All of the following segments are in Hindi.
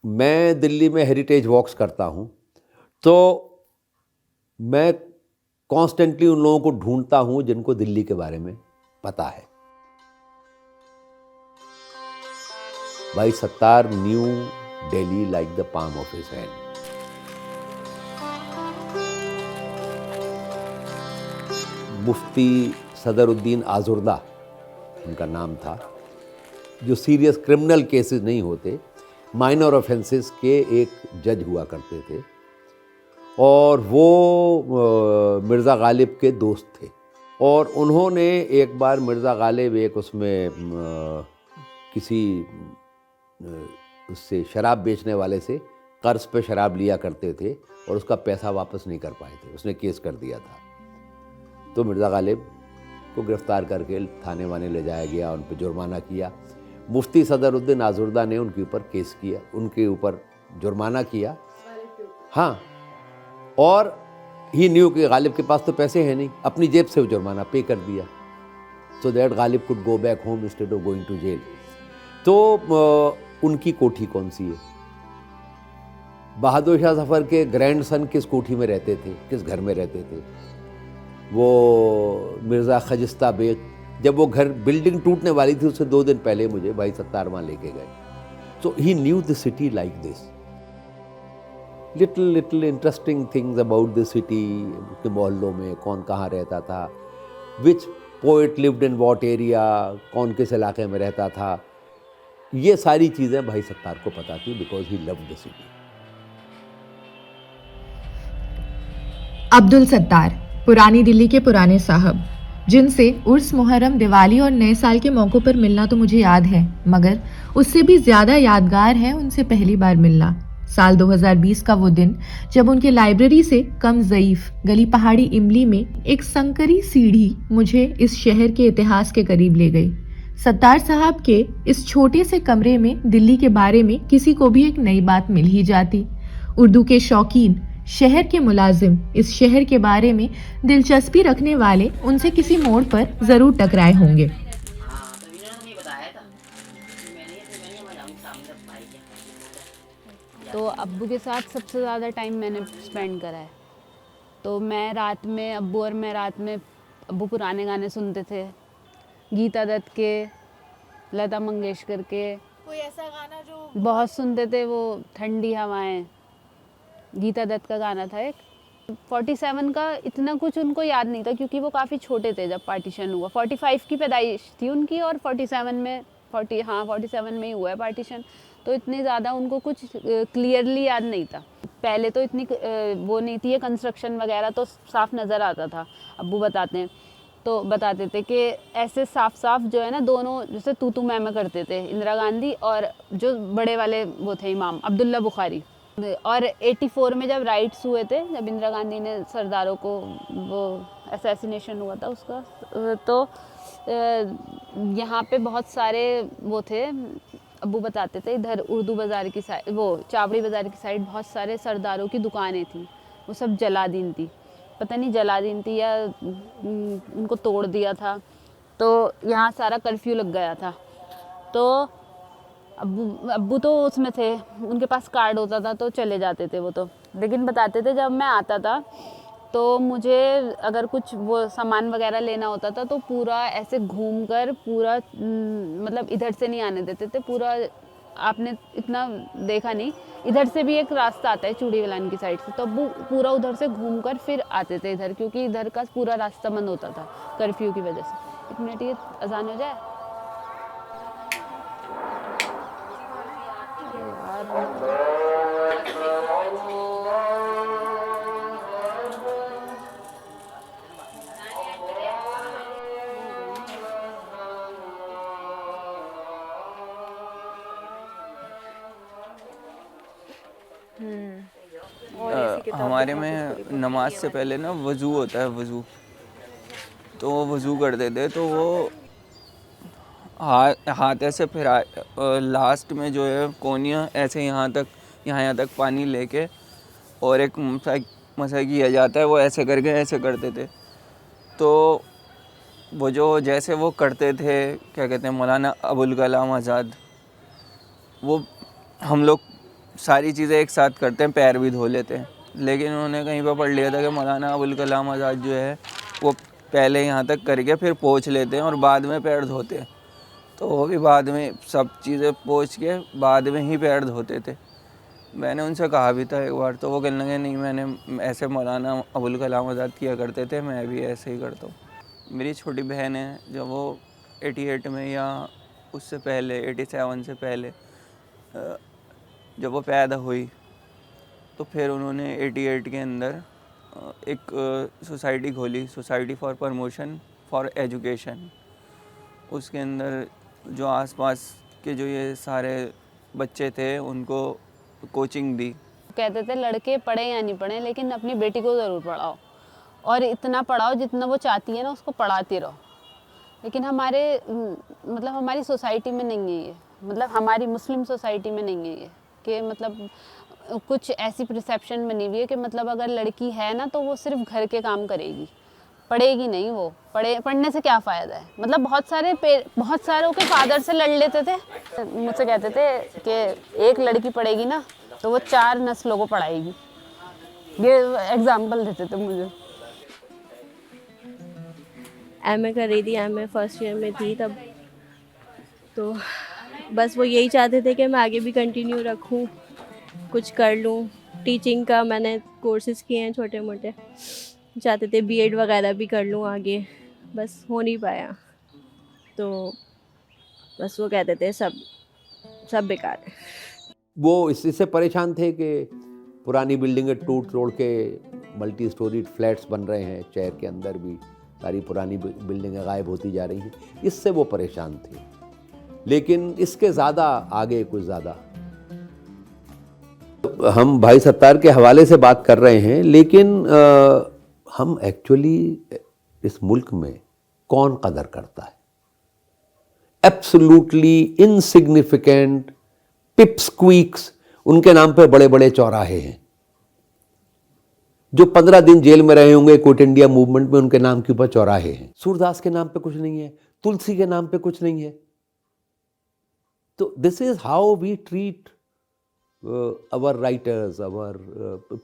मैं दिल्ली में हेरिटेज वॉक्स करता हूँ, तो मैं कॉन्स्टेंटली उन लोगों को ढूंढता हूँ जिनको दिल्ली के बारे में पता है। भाई Sattar new Delhi like the palm of his hand. Mufti Sadruddin Azurda उनका नाम था, जो सीरियस क्रिमिनल केसेस नहीं होते, माइनर ऑफेंसेस के एक जज हुआ करते थे, और वो मिर्ज़ा गालिब के दोस्त थे। और उन्होंने एक बार मिर्ज़ा गालिब एक उसमें किसी उससे शराब बेचने वाले से कर्ज पे शराब लिया करते थे और उसका पैसा वापस नहीं कर पाए थे, उसने केस कर दिया था। तो मिर्ज़ा गालिब को गिरफ्तार करके थाने वाने ले जाया गया, उन पर जुर्माना किया। मुफ्ती सदरुद्दीन आजुर्दा ने उनके ऊपर केस किया, उनके ऊपर जुर्माना किया। हाँ, और ही न्यू कि गालिब के पास तो पैसे हैं नहीं, अपनी जेब से वो जुर्माना पे कर दिया, so that Ghalib could go back home instead of going to jail. तो उनकी कोठी कौन सी है? बहादुर शाह जफर के ग्रैंडसन किस कोठी में रहते थे, किस घर में रहते थे? वो मिर्ज़ा खजिस्ता बेग, जब वो घर बिल्डिंग टूटने वाली थी उससे 2 दिन पहले मुझे भाई सत्तार वहाँ लेके गए। So he knew the city like this. Little interesting things about the city, के मोहल्लों में कौन कहाँ रहता था, which poet lived in what area, कौन किस इलाके में रहता था, ये सारी चीज़ें भाई सत्तार को पता थी, because he loved the city. Abdul Sattar, पुरानी दिल्ली के पुराने साहब, जिनसे उर्स, मुहर्रम, दिवाली और नए साल के मौक़ों पर मिलना तो मुझे याद है, मगर उससे भी ज़्यादा यादगार है उनसे पहली बार मिलना। साल 2020 का वो दिन जब उनके लाइब्रेरी से कम ज़ईफ़ गली पहाड़ी इमली में एक संकरी सीढ़ी मुझे इस शहर के इतिहास के करीब ले गई। सत्तार साहब के इस छोटे से कमरे में दिल्ली के बारे में किसी को भी एक नई बात मिल ही जाती। उर्दू के शौकीन, शहर के मुलाजिम, इस शहर के बारे में दिलचस्पी रखने वाले उनसे किसी मोड़ पर जरूर टकराए होंगे। तो अब्बू के साथ सबसे ज़्यादा टाइम मैंने स्पेंड करा है। तो मैं रात में, अब्बू और मैं रात में, अब्बू पुराने गाने सुनते थे, गीता दत्त के, लता मंगेशकर के, कोई ऐसा गाना जो बहुत सुनते थे, वो ठंडी हवाएं, गीता दत्त का गाना था एक। 47 का इतना कुछ उनको याद नहीं था क्योंकि वो काफ़ी छोटे थे जब पार्टीशन हुआ। 45 की पैदाइश थी उनकी और 47 में 47 में ही हुआ है पार्टीशन। तो इतने ज़्यादा उनको कुछ क्लियरली याद नहीं था। पहले तो इतनी वो नहीं थी, ये कंस्ट्रक्शन वगैरह तो साफ नज़र आता था। अब्बू बताते थे कि ऐसे साफ साफ जो है ना, दोनों जैसे तू मैं करते थे, इंदिरा गांधी और जो बड़े वाले वो थे इमाम अब्दुल्ला बुखारी। और 84 में जब राइट्स हुए थे, जब इंदिरा गांधी ने सरदारों को वो असैसिनेशन हुआ था उसका, तो यहाँ पे बहुत सारे वो थे। अब्बू बताते थे इधर उर्दू बाज़ार की साइड, वो चावड़ी बाज़ार की साइड बहुत सारे सरदारों की दुकानें थी, वो सब जलादीन थी, पता नहीं जलादीन थी या उनको तोड़ दिया था। तो यहाँ सारा कर्फ्यू लग गया था। तो अब्बू तो उसमें थे, उनके पास कार्ड होता था तो चले जाते थे वो तो। लेकिन बताते थे जब मैं आता था तो मुझे अगर कुछ वो सामान वगैरह लेना होता था तो पूरा ऐसे घूमकर पूरा, मतलब इधर से नहीं आने देते थे पूरा। आपने इतना देखा नहीं, इधर से भी एक रास्ता आता है चूड़ी वलान की साइड से, तो वो पूरा उधर से घूमकर फिर आते थे इधर, क्योंकि इधर का पूरा रास्ता बंद होता था कर्फ्यू की वजह से। 1 मिनट, ये अजान हो जाए। हमारे में नमाज से पहले ना वज़ू होता है, वज़ू। तो वो वज़ू करते थे तो वो हाथ ऐसे फिरा, लास्ट में जो है कोनियाँ ऐसे यहाँ तक पानी लेके और एक मसा किया जाता है, वो ऐसे करके ऐसे करते थे। तो वो जो जैसे वो करते थे, क्या कहते हैं, मौलाना अबुल कलाम आज़ाद, वो हम लोग सारी चीज़ें एक साथ करते हैं, पैर भी धो लेते हैं। लेकिन उन्होंने कहीं पर पढ़ लिया था कि मौलाना अबुल कलाम आज़ाद जो है वो पहले यहाँ तक करके फिर पोंछ लेते हैं और बाद में पैर धोते हैं। तो वो भी बाद में सब चीज़ें पोंछ के बाद में ही पैर धोते थे। मैंने उनसे कहा भी था एक बार, तो वो कहने लगे नहीं, मैंने ऐसे मौलाना अबुल कलाम आज़ाद किया करते थे, मैं भी ऐसे ही करता हूँ। मेरी छोटी बहन है, जब वो 88 में या उससे पहले 87 से पहले जब वो पैदा हुई, तो फिर उन्होंने 88 के अंदर एक सोसाइटी खोली, society for promotion for education. उसके अंदर जो आसपास के जो ये सारे बच्चे थे उनको कोचिंग दी। कहते थे लड़के पढ़े या नहीं पढ़े, लेकिन अपनी बेटी को ज़रूर पढ़ाओ, और इतना पढ़ाओ जितना वो चाहती है ना, उसको पढ़ाती रहो। लेकिन हमारे मतलब हमारी सोसाइटी में नहीं है ये, मतलब हमारी मुस्लिम सोसाइटी में नहीं है ये, कि मतलब कुछ ऐसी परसेप्शन बनी हुई है कि मतलब अगर लड़की है ना तो वो सिर्फ घर के काम करेगी, पढ़ेगी नहीं। वो पढ़ने से क्या फ़ायदा है। मतलब बहुत सारों के फादर से लड़ लेते थे, मुझसे कहते थे कि एक लड़की पढ़ेगी ना तो वो 4 नस्लों को पढ़ाएगी। ये एग्जाम्पल देते थे मुझे। एमए कर रही थी, एमए फर्स्ट ईयर में थी तब, तो बस वो यही चाहते थे कि मैं आगे भी कंटिन्यू रखूं, कुछ कर लूं। टीचिंग का मैंने कोर्सेज़ किए हैं छोटे मोटे, चाहते थे बीएड वगैरह भी कर लूं आगे, बस हो नहीं पाया। तो बस वो कहते थे सब बेकार है। वो इससे परेशान थे कि पुरानी बिल्डिंगें टूट तोड़ के मल्टी स्टोरीड फ्लैट्स बन रहे हैं, शहर के अंदर भी सारी पुरानी बिल्डिंगें गायब होती जा रही हैं, इससे वो परेशान थे। लेकिन इसके ज़्यादा आगे कुछ ज़्यादा हम भाई सत्तार के हवाले से बात कर रहे हैं, लेकिन हम एक्चुअली इस मुल्क में कौन कदर करता है? एब्सोल्युटली इनसिग्निफिकेंट पिपस्क्वीक्स, उनके नाम पे बड़े बड़े चौराहे हैं। जो 15 दिन जेल में रहे होंगे क्विट इंडिया मूवमेंट में, उनके नाम के ऊपर चौराहे हैं। सूरदास के नाम पे कुछ नहीं है, तुलसी के नाम पे कुछ नहीं है। तो this is how we treat our writers, our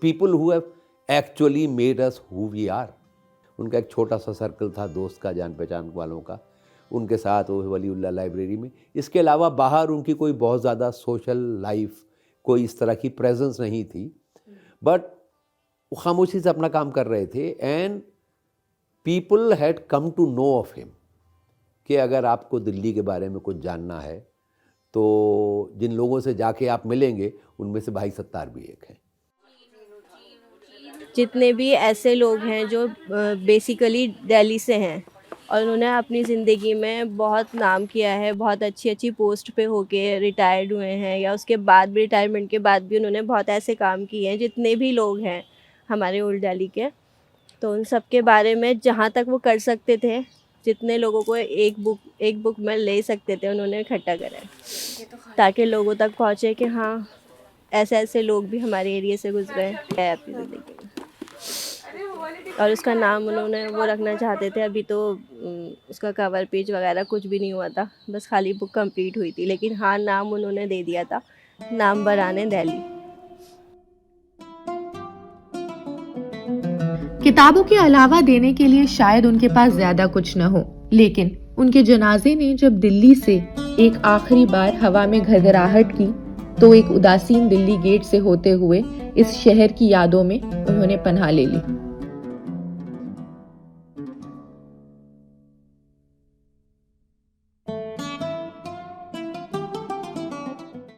people who have actually made us who we are. उनका एक छोटा सा सर्कल था दोस्त का, जान पहचान वालों का, उनके साथ वो वलीउल्लाह लाइब्रेरी में। इसके अलावा बाहर उनकी कोई बहुत ज़्यादा सोशल लाइफ, कोई इस तरह की प्रेजेंस नहीं थी, बट वो खामोशी से अपना काम कर रहे थे। And people had come to know of him कि अगर आपको दिल्ली के बारे में कुछ जानना है तो जिन लोगों से जाके आप मिलेंगे उनमें से भाई सत्तार भी एक है। जितने भी ऐसे लोग हैं जो बेसिकली दिल्ली से हैं और उन्होंने अपनी ज़िंदगी में बहुत नाम किया है, बहुत अच्छी अच्छी पोस्ट पे होके रिटायर्ड हुए हैं, या उसके बाद भी रिटायरमेंट के बाद भी उन्होंने बहुत ऐसे काम किए हैं, जितने भी लोग हैं हमारे ओल्ड दिल्ली के, तो उन सब के बारे में जहाँ तक वो कर सकते थे, जितने लोगों को एक बुक में ले सकते थे, उन्होंने इकट्ठा करा है ताकि लोगों तक पहुँचे कि हाँ ऐसे लोग भी हमारे एरिया से गुजरे हैं अपनी ज़िंदगी में। और उसका नाम उन्होंने वो रखना चाहते थे। अभी तो उसका कवर पेज वगैरह कुछ भी नहीं हुआ था, बस खाली बुक कंप्लीट हुई थी, लेकिन हाँ नाम उन्होंने दे दिया था, नाम बराने दिल्ली। किताबों के अलावा देने के लिए शायद उनके पास ज्यादा कुछ न हो, लेकिन उनके जनाजे ने जब दिल्ली से एक आखिरी बार हवा में घरघराहट की तो एक उदासीन दिल्ली गेट से होते हुए इस शहर की यादों में उन्होंने पनाह ले ली।